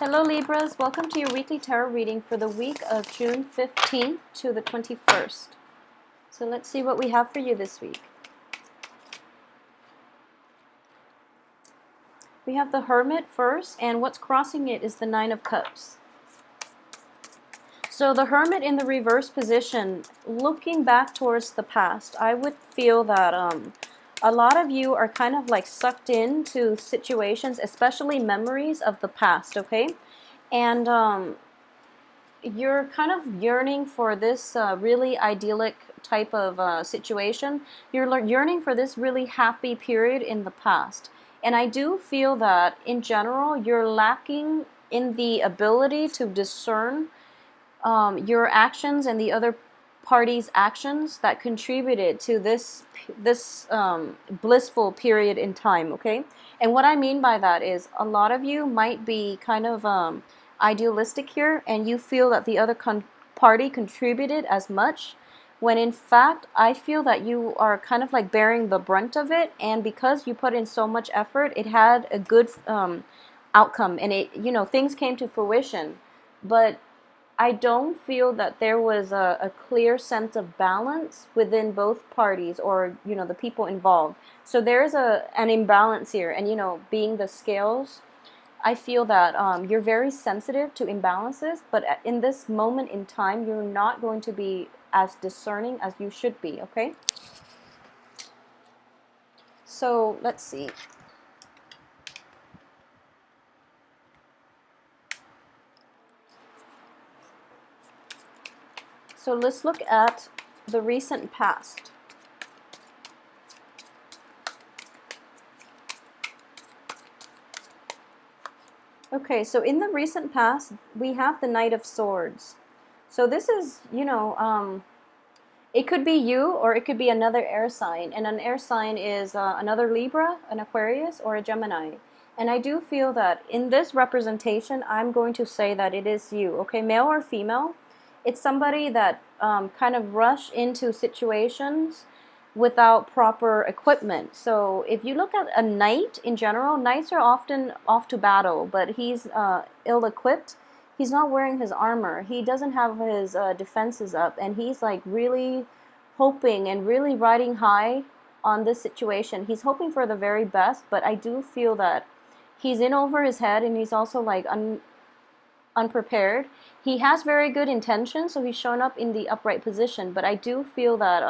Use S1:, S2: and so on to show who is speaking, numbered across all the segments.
S1: Hello Libras, welcome to your weekly tarot reading for the week of June 15th to the 21st. So let's see what we have for you this week. We have the Hermit first, and what's crossing it is the Nine of Cups. So the Hermit in the reverse position, looking back towards the past, I would feel that a lot of you are kind of like sucked into situations, especially memories of the past, okay? And you're kind of yearning for this really idyllic type of situation. You're yearning for this really happy period in the past. And I do feel that, in general, you're lacking in the ability to discern your actions and the other party's actions that contributed to this blissful period in time, okay? And what I mean by that is a lot of you might be kind of idealistic here, and you feel that the other party contributed as much, when in fact I feel that you are kind of like bearing the brunt of it, and because you put in so much effort, it had a good outcome, and things came to fruition. But I don't feel that there was a clear sense of balance within both parties, or the people involved. So there's an imbalance here, and being the scales, I feel that you're very sensitive to imbalances, but in this moment in time, you're not going to be as discerning as you should be, okay? So let's see. So let's look at the recent past. Okay, so in the recent past, we have the Knight of Swords. So this is, it could be you, or it could be another air sign. And an air sign is another Libra, an Aquarius, or a Gemini. And I do feel that in this representation, I'm going to say that it is you, okay, male or female. It's somebody that kind of rush into situations without proper equipment. So if you look at a knight in general, knights are often off to battle, but he's ill-equipped. He's not wearing his armor. He doesn't have his defenses up, and he's like really hoping and really riding high on this situation. He's hoping for the very best, but I do feel that he's in over his head, and he's also like unprepared. He has very good intentions, so he's shown up in the upright position, but I do feel that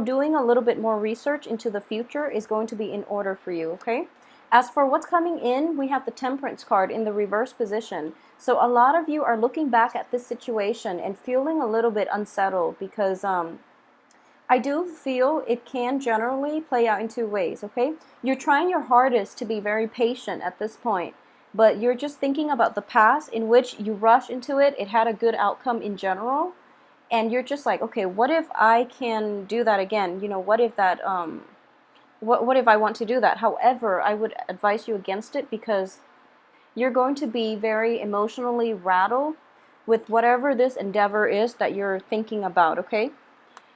S1: doing a little bit more research into the future is going to be in order for you, okay? As for what's coming in, we have the Temperance card in the reverse position. So a lot of you are looking back at this situation and feeling a little bit unsettled, because I do feel it can generally play out in two ways, okay? You're trying your hardest to be very patient at this point, but you're just thinking about the past in which you rush into it. It had a good outcome in general. And you're just like, okay, what if I can do that again? What if that, what if I want to do that? However, I would advise you against it, because you're going to be very emotionally rattled with whatever this endeavor is that you're thinking about, okay?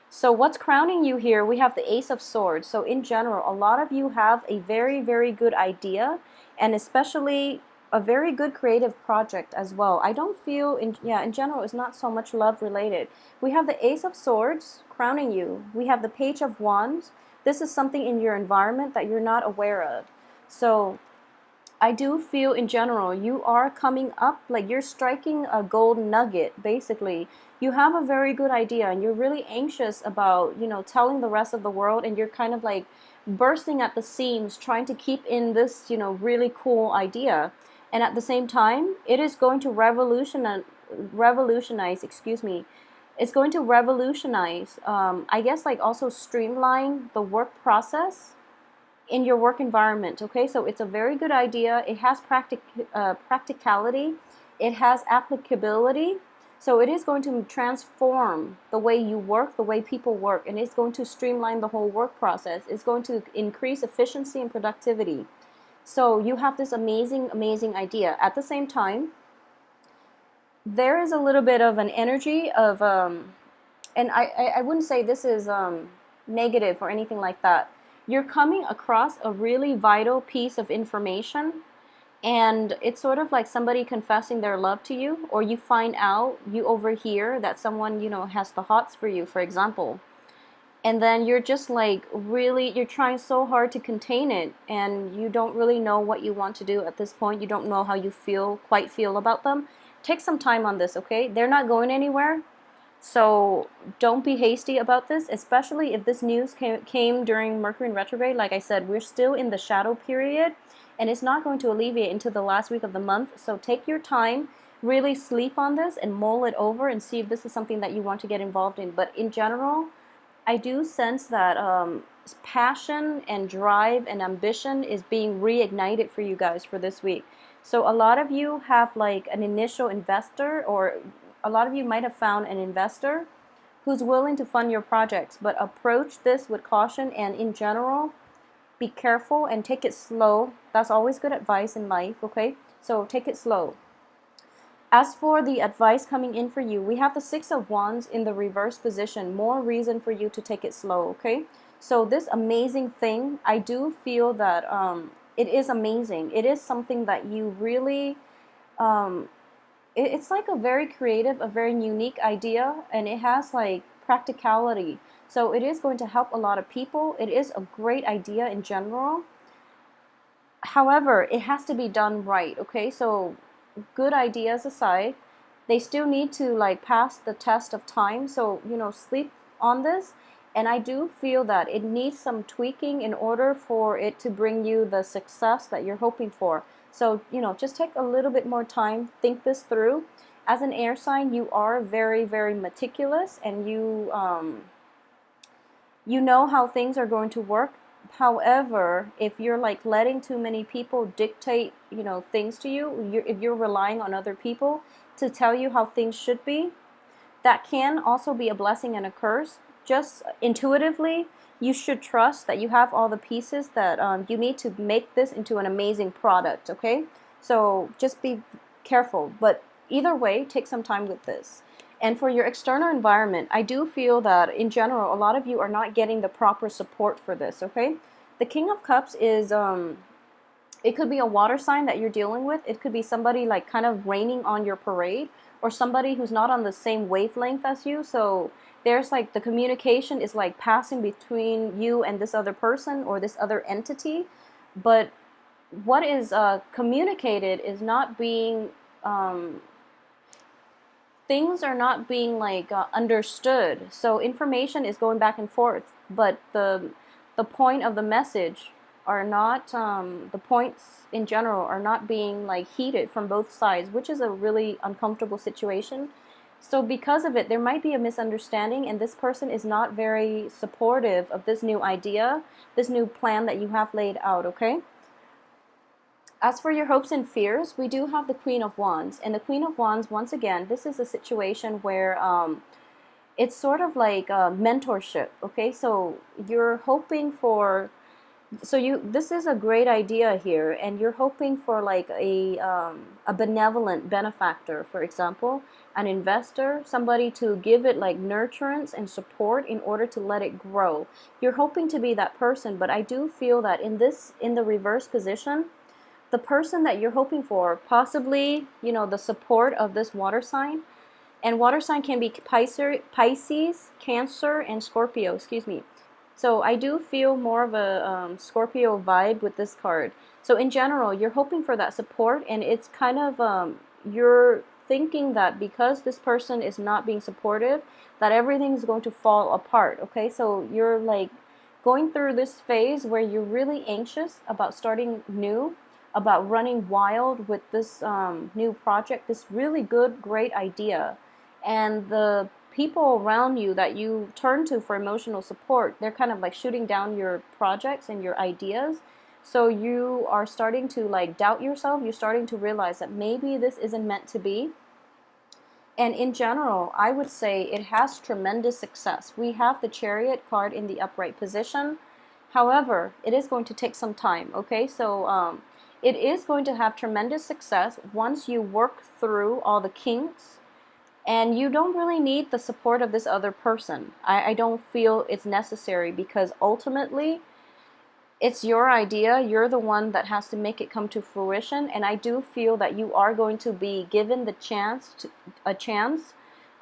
S1: So what's crowning you here? We have the Ace of Swords. So in general, a lot of you have a very, very good idea, and especially a very good creative project as well. I don't feel, in general, it's not so much love related. We have the Ace of Swords crowning you. We have the Page of Wands. This is something in your environment that you're not aware of. So I do feel, in general, you are coming up, like you're striking a gold nugget, basically. You have a very good idea, and you're really anxious about, telling the rest of the world, and you're kind of like bursting at the seams, trying to keep in this, really cool idea. And at the same time, it is going to revolutionize, excuse me. It's going to revolutionize, I guess, like also streamline the work process in your work environment, okay? So it's a very good idea. It has practicality. It has applicability. So it is going to transform the way you work, the way people work, and it's going to streamline the whole work process. It's going to increase efficiency and productivity. So you have this amazing, amazing idea. At the same time, there is a little bit of an energy of, and I wouldn't say this is negative or anything like that. You're coming across a really vital piece of information, And it's sort of like somebody confessing their love to you, or you find out, you overhear that someone, has the hots for you, for example. And then you're just like really, you're trying so hard to contain it, and you don't really know what you want to do at this point. You don't know how you quite feel about them. Take some time on this, okay? They're not going anywhere. So don't be hasty about this, especially if this news came during Mercury in retrograde. Like I said, we're still in the shadow period, and it's not going to alleviate until the last week of the month. So take your time, really sleep on this and mull it over and see if this is something that you want to get involved in. But in general, I do sense that passion and drive and ambition is being reignited for you guys for this week. So a lot of you have like an initial investor, or a lot of you might have found an investor who's willing to fund your projects, but approach this with caution, and in general, be careful and take it slow. That's always good advice in life, okay? So take it slow. As for the advice coming in for you, we have the Six of Wands in the reverse position. More reason for you to take it slow, okay? So this amazing thing, I do feel that it is amazing. It is something that you really, it's like a very creative, a very unique idea, and it has like practicality. So it is going to help a lot of people. It is a great idea in general. However, it has to be done right, okay? So good ideas aside, they still need to like pass the test of time. So, sleep on this. And I do feel that it needs some tweaking in order for it to bring you the success that you're hoping for. So, just take a little bit more time, think this through. As an air sign, you are very, very meticulous, and you know how things are going to work. However, if you're like letting too many people dictate, things to you, if you're relying on other people to tell you how things should be, that can also be a blessing and a curse. Just intuitively, you should trust that you have all the pieces that you need to make this into an amazing product, okay? So just be careful. But either way, take some time with this. And for your external environment, I do feel that in general, a lot of you are not getting the proper support for this, okay? The King of Cups is, it could be a water sign that you're dealing with. It could be somebody like kind of raining on your parade, or somebody who's not on the same wavelength as you. So there's like the communication is like passing between you and this other person or this other entity. But what is communicated is not being... things are not being like understood. So information is going back and forth, but the point of the message are not, the points in general are not being like heeded from both sides, which is a really uncomfortable situation. So because of it, there might be a misunderstanding, and this person is not very supportive of this new idea, this new plan that you have laid out, okay? As for your hopes and fears, we do have the Queen of Wands. And the Queen of Wands, once again, this is a situation where it's sort of like a mentorship, okay? So you're hoping for... this is a great idea here, and you're hoping for like a benevolent benefactor, for example, an investor, somebody to give it like nurturance and support in order to let it grow. You're hoping to be that person, but I do feel that in the reverse position, the person that you're hoping for, possibly, the support of this water sign, and water sign can be Pisces, Cancer, and Scorpio, excuse me. So I do feel more of a Scorpio vibe with this card. So in general, you're hoping for that support, and it's kind of, you're thinking that because this person is not being supportive, that everything is going to fall apart, okay? So you're like going through this phase where you're really anxious about starting new, about running wild with this new project, this really good, great idea. And the people around you that you turn to for emotional support, they're kind of like shooting down your projects and your ideas. So you are starting to like doubt yourself. You're starting to realize that maybe this isn't meant to be. And in general, I would say it has tremendous success. We have the Chariot card in the upright position. However, it is going to take some time, okay? So it is going to have tremendous success once you work through all the kinks. And you don't really need the support of this other person. I don't feel it's necessary, because ultimately, It's your idea. You're the one that has to make it come to fruition. And I do feel that you are going to be given the chance,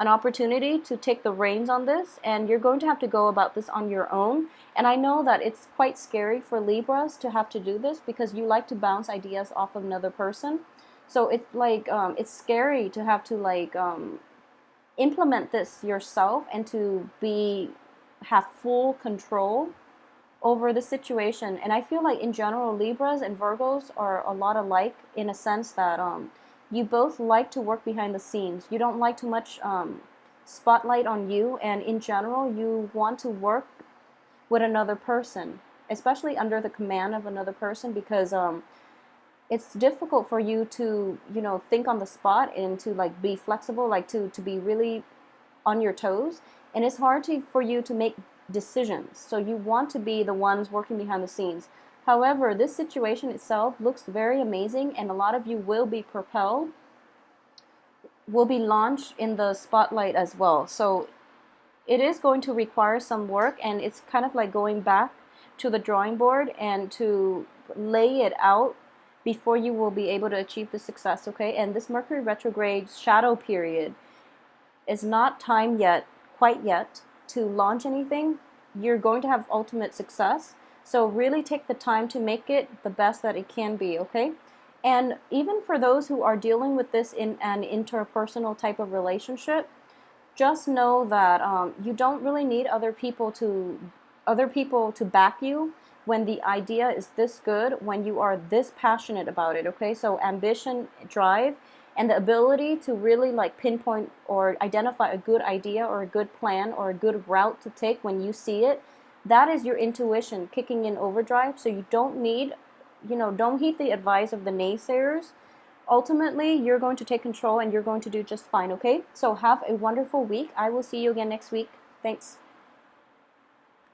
S1: an opportunity to take the reins on this. And you're going to have to go about this on your own. And I know that it's quite scary for Libras to have to do this because you like to bounce ideas off of another person. So it's like, it's scary to have to like implement this yourself and to have full control over the situation. And I feel like in general, Libras and Virgos are a lot alike in a sense that you both like to work behind the scenes. You don't like too much spotlight on you, and in general, you want to work with another person, especially under the command of another person, because it's difficult for you to, think on the spot and to like be flexible, like to be really on your toes. And it's hard for you to make decisions. So you want to be the ones working behind the scenes. However, this situation itself looks very amazing, and a lot of you will be propelled, will be launched in the spotlight as well. So it is going to require some work, and it's kind of like going back to the drawing board and to lay it out before you will be able to achieve the success, okay? And this Mercury retrograde shadow period is not time yet, quite yet, to launch anything. You're going to have ultimate success. So really take the time to make it the best that it can be, okay? And even for those who are dealing with this in an interpersonal type of relationship, just know that you don't really need other people to back you when the idea is this good, when you are this passionate about it, okay? So ambition, drive, and the ability to really like pinpoint or identify a good idea or a good plan or a good route to take when you see it, that is your intuition kicking in overdrive. So you don't need, don't heed the advice of the naysayers. Ultimately, you're going to take control and you're going to do just fine, okay? So have a wonderful week. I will see you again next week. Thanks.